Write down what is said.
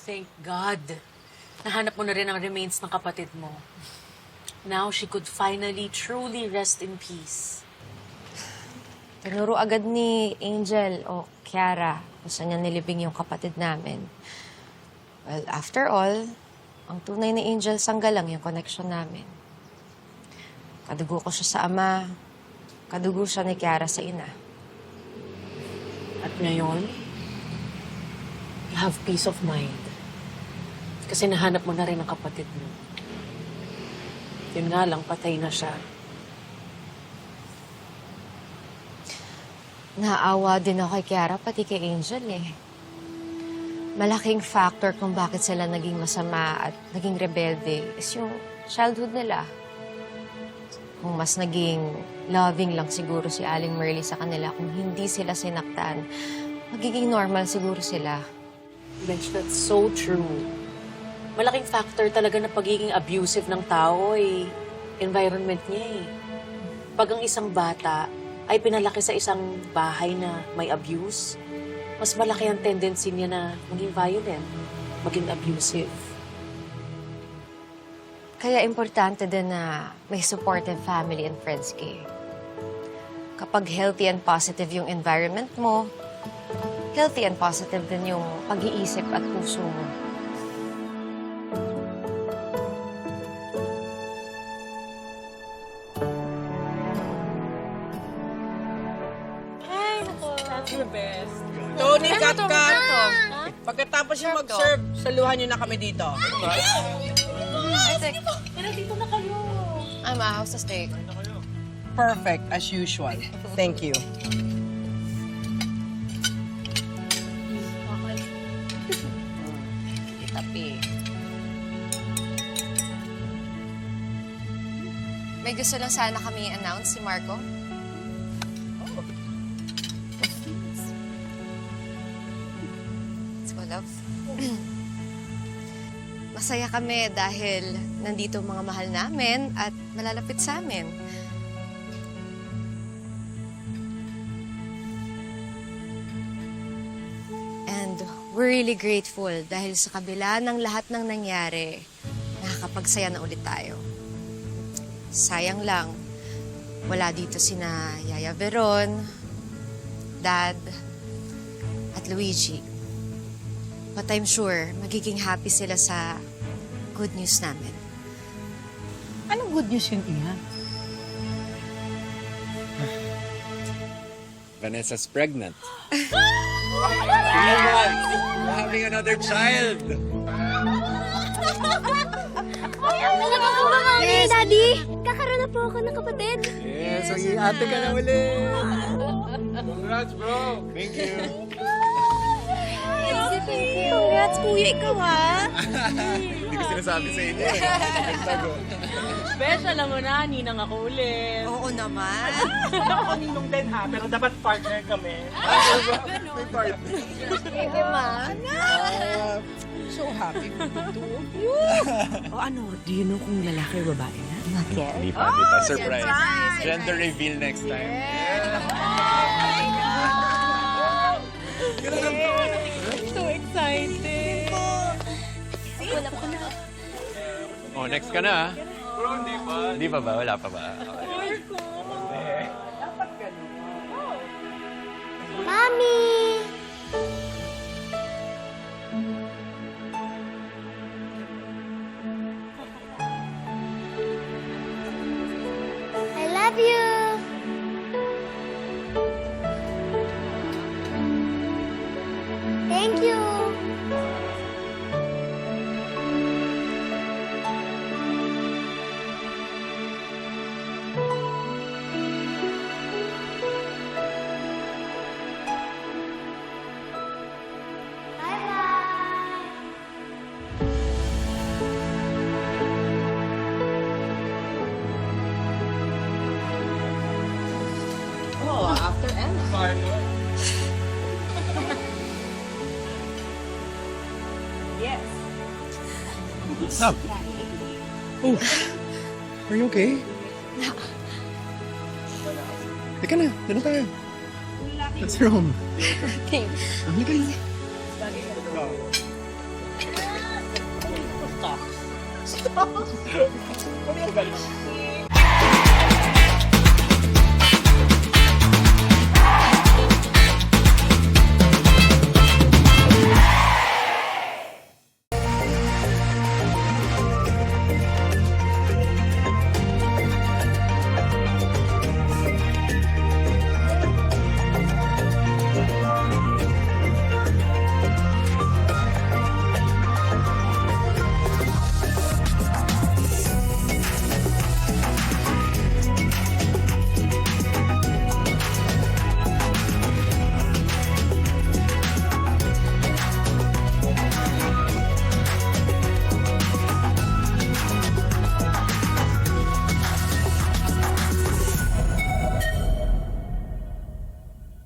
Thank God. Nahanap mo na rin ang remains ng kapatid mo. Now she could finally truly rest in peace. Tinuro agad ni Angel o Kiara kung saan niya nilibing yung kapatid namin. Well, after all, ang tunay ni Angel sanggalang yung connection namin. Kadugo ko siya sa ama, kadugo siya ni Kiara sa ina. At ngayon, you have peace of mind. Kasi nahanap mo na rin ang kapatid mo. Yun nga lang, patay na siya. Naawa din ako kay Kiara, pati kay Angel eh. Malaking factor kung bakit sila naging masama at naging rebelde is yung childhood nila. Kung mas naging loving lang siguro si Aling Merly sa kanila, kung hindi sila sinaktan, magiging normal siguro sila. Bench, that's so true. Malaking factor talaga na pagiging abusive ng tao ay environment niya eh. Pag ang isang bata ay pinalaki sa isang bahay na may abuse, mas malaki ang tendency niya na maging violent, maging abusive. Kaya importante din na may supportive family and friends kayo. Kapag healthy and positive yung environment mo, healthy and positive din yung pag-iisip at puso mo. That's the best. Tony, cut. Pagkatapos yung mag-serve, saluhan nyo na kami dito. Pero dito na kayo. I'm a house to stay. Perfect, as usual. Thank you. Itapi. May gusto lang sana kami i-announce si Marco. Let's go, love. Masaya kami dahil nandito ang mga mahal namin at malalapit sa amin. And we're really grateful dahil sa kabila ng lahat ng nangyari, nakakapagsaya na ulit tayo. Sayang lang, wala dito sina Yaya Veron, Dad, at Luigi. But I'm sure magiging happy sila sa good news namin. Anong good news yun, Iha? Vanessa's pregnant. 3 months! We're having another child! Hey, Daddy! Kakaroon na po ako ng kapatid. Yes, mag-iate ka na ulit! Congrats, bro! Thank you! Congrats, kuya. Ikaw, ha? Hindi ko sinasabi sa inyo eh. Nagtago. Besh, alam mo na, ninang ako ulit. Oo naman. Ako ninong din ha, pero dapat partner kami. May partner. Baby ma. So happy with the two of you. O ano, do you know kung lalaki o babae na? Not yet. Hindi pa, di pa. Surprise. Gender reveal next time. So excited. Oh, next ka na. Bro, hindi pa. Hindi pa ba? Wala pa ba? Okay. Mami! I love you! Thank you! Bye-bye! Oh, after Emma. Yes. What's up? Oh, are you okay? Teka na, dito tayo. What's wrong? Thanks. Halika na. Ano yan, guys?